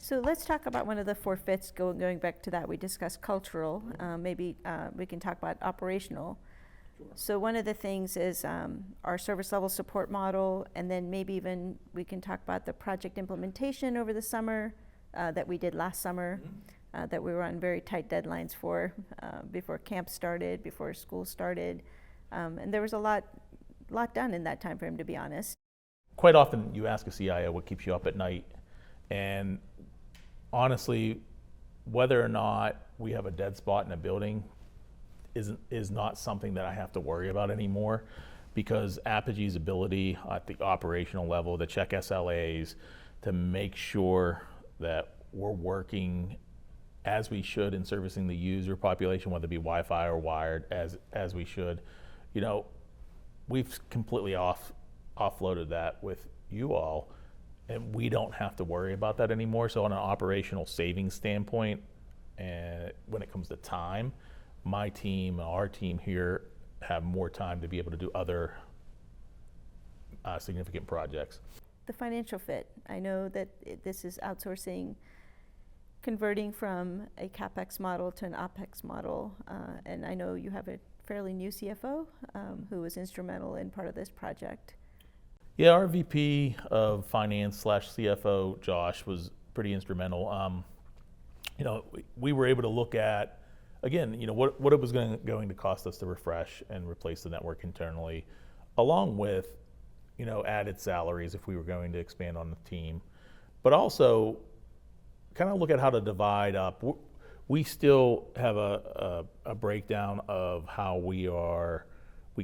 So let's talk about one of the four fits, going back to that. We discussed cultural. Maybe we can talk about operational. Sure. So one of the things is our service level support model, and then maybe even we can talk about the project implementation over the summer that we did last summer, that we were on very tight deadlines for before camp started, before school started. And there was a lot done in that time frame, to be honest. Quite often you ask a CIO what keeps you up at night, and honestly, whether or not we have a dead spot in a building is not something that I have to worry about anymore, because Apogee's ability at the operational level to check SLAs, to make sure that we're working as we should in servicing the user population, whether it be Wi-Fi or wired, as we should. You know, we've completely offloaded that with you all, and we don't have to worry about that anymore. So on an operational savings standpoint, and when it comes to time, my team, our team here, have more time to be able to do other significant projects. The financial fit. I know that this is outsourcing, converting from a CapEx model to an OPEX model, and I know you have a fairly new CFO who was instrumental in part of this project. Yeah, our VP of Finance / CFO, Josh, was pretty instrumental. You know, we were able to look at, again, you know, what it was going to cost us to refresh and replace the network internally, along with, you know, added salaries if we were going to expand on the team, but also kind of look at how to divide up. We still have a breakdown of how we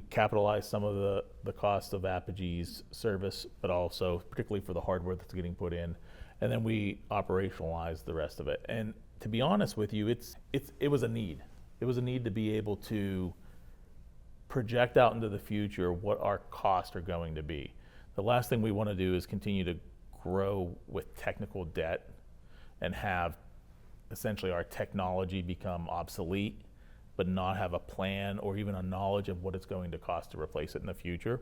capitalize some of the cost of Apogee's service, but also particularly for the hardware that's getting put in, and then we operationalize the rest of it. And to be honest with you, it was a need. It was a need to be able to project out into the future what our costs are going to be. The last thing we want to do is continue to grow with technical debt and have essentially our technology become obsolete, but not have a plan or even a knowledge of what it's going to cost to replace it in the future.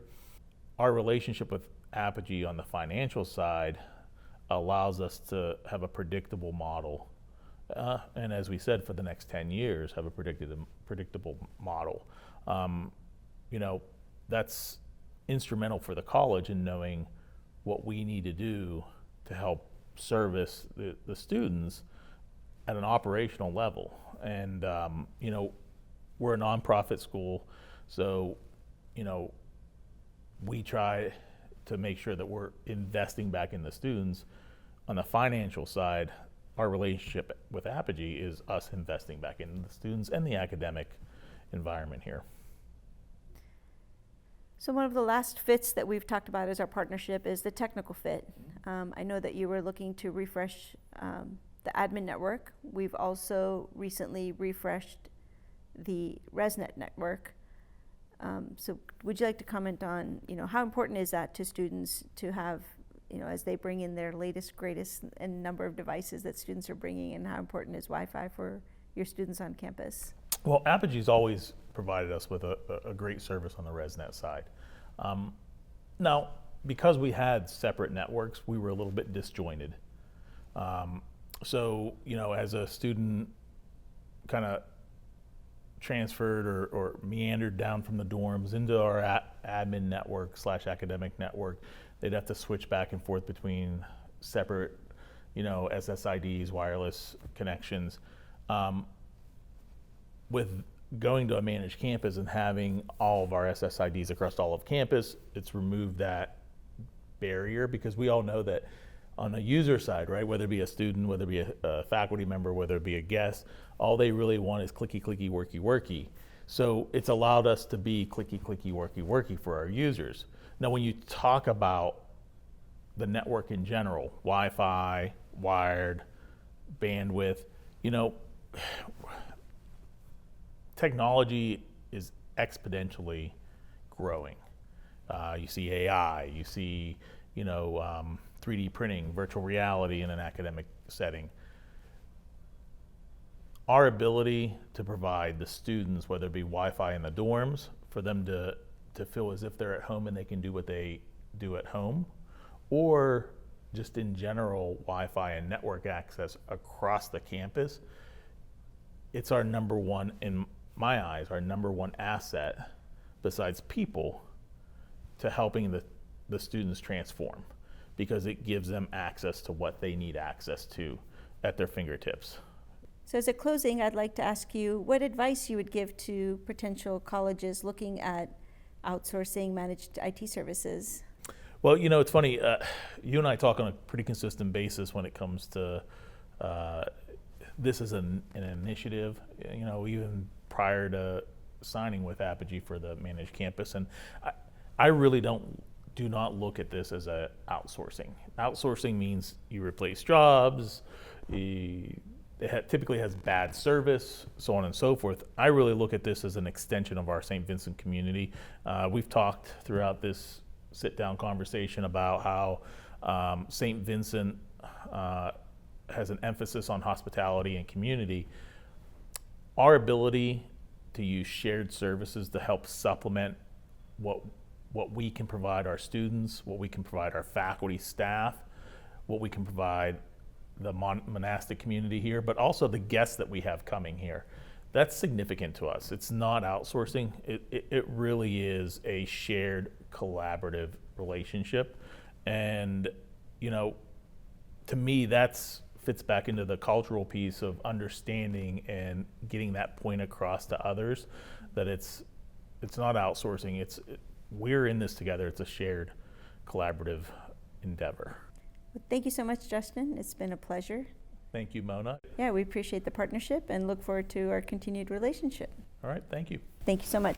Our relationship with Apogee on the financial side allows us to have a predictable model. And as we said, for the next 10 years, have a predictable model. You know, that's instrumental for the college in knowing what we need to do to help service the students at an operational level. And, you know, we're a nonprofit school, so, you know, we try to make sure that we're investing back in the students. On the financial side, our relationship with Apogee is us investing back in the students and the academic environment here. So one of the last fits that we've talked about as our partnership is the technical fit. I know that you were looking to refresh the admin network. We've also recently refreshed the ResNet network. So would you like to comment on, you know, how important is that to students to have, you know, as they bring in their latest, greatest, and number of devices that students are bringing, and how important is Wi-Fi for your students on campus? Well, Apogee's always provided us with a great service on the ResNet side. Now, because we had separate networks, we were a little bit disjointed. So, you know, as a student kind of transferred or meandered down from the dorms into our admin network / academic network, they'd have to switch back and forth between separate, you know, SSIDs, wireless connections. With going to a managed campus and having all of our SSIDs across all of campus, it's removed that barrier, because we all know that on the user side, right, whether it be a student, whether it be a faculty member, whether it be a guest, all they really want is clicky, clicky, worky, worky. So it's allowed us to be clicky, clicky, worky, worky for our users. Now, when you talk about the network in general, Wi-Fi, wired, bandwidth, you know, technology is exponentially growing. You see AI, you see, you know, 3D printing, virtual reality in an academic setting. Our ability to provide the students, whether it be Wi-Fi in the dorms, for them to feel as if they're at home and they can do what they do at home, or just in general Wi-Fi and network access across the campus, it's our number one, in my eyes, our number one asset besides people to helping the students transform, because it gives them access to what they need access to at their fingertips. So as a closing, I'd like to ask you what advice you would give to potential colleges looking at outsourcing managed IT services. Well, you know, it's funny, you and I talk on a pretty consistent basis when it comes to this is an initiative, you know, even prior to signing with Apogee for the managed campus. And I really do not look at this as a outsourcing. Outsourcing means you replace jobs, it typically has bad service, so on and so forth. I really look at this as an extension of our St. Vincent community. We've talked throughout this sit-down conversation about how St. Vincent has an emphasis on hospitality and community. Our ability to use shared services to help supplement what we can provide our students, what we can provide our faculty, staff, what we can provide the monastic community here, but also the guests that we have coming here. That's significant to us. It's not outsourcing. It really is a shared collaborative relationship. And, you know, to me, fits back into the cultural piece of understanding and getting that point across to others that it's not outsourcing. We're in this together. It's a shared collaborative endeavor. Well, thank you so much, Justin. It's been a pleasure. Thank you, Mona. Yeah, we appreciate the partnership and look forward to our continued relationship. All right, thank you. Thank you so much.